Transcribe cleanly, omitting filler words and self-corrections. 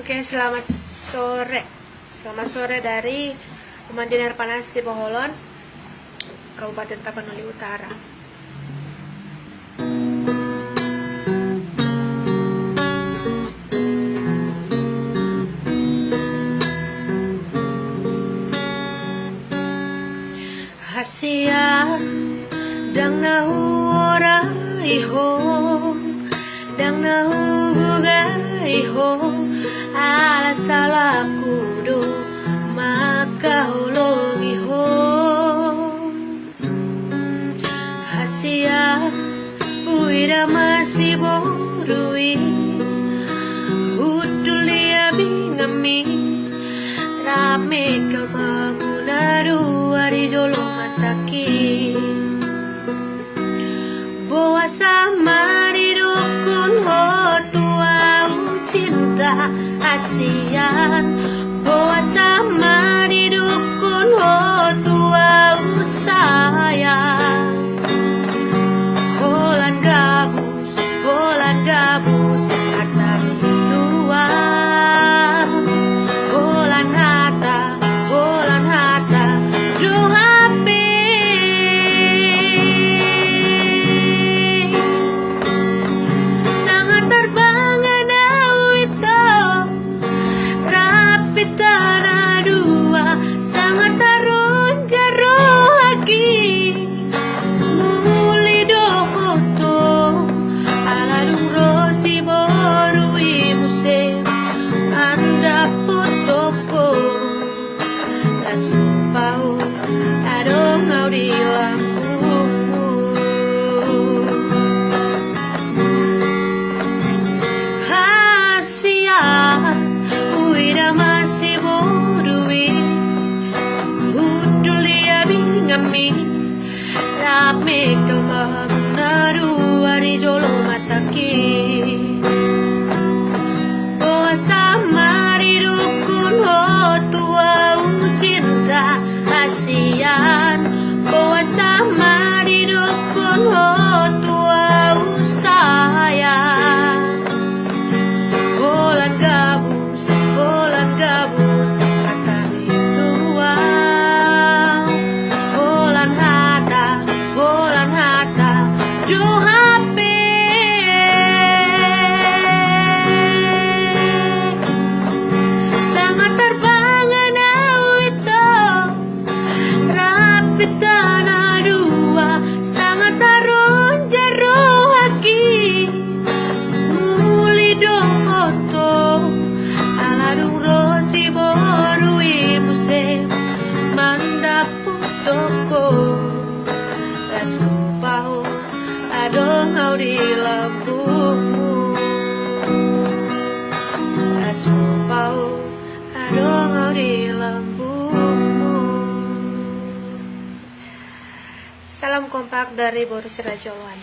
Oke, selamat sore. Selamat sore dari Pemandian Air Panas Cipoholon, Kabupaten Tapanuli Utara. Hasia dang nahu ora iho, dang nahu buga iho, ala salaku do maka holong iho. Hasia uida masih borui, hutulia bingami, rame kalmamu nadu ari jolo mataki. Boa sama di dukun ho tua cinta asian. Boa sama di dukun ho tua sayang. Holan gabus atau tua. Holan hata do happy. Sangat terbangan itu rapi tanah dua, sangat tarun jaro haki muli dohoto aladung rosi borui musim anda potoko pau adong ngau di lampu. Hasia uida masih borui, hutulia bingami, rame kalmamu nadu ari jolo mataki. Boa sama di dukun ho tua cinta asian. Boa sama di dukun ho tua sayang. Holan gabus kata tua. Holan hata do happy. Sangat terbangan itu rapi tanah dua, sangat tarun jaro haki muli dohoto aladung rosi borui musim mandapu toko las pau adong ngau di lampumu. Las pau adong ngau di lampumu. Salam kompak dari Boris Rajolwan.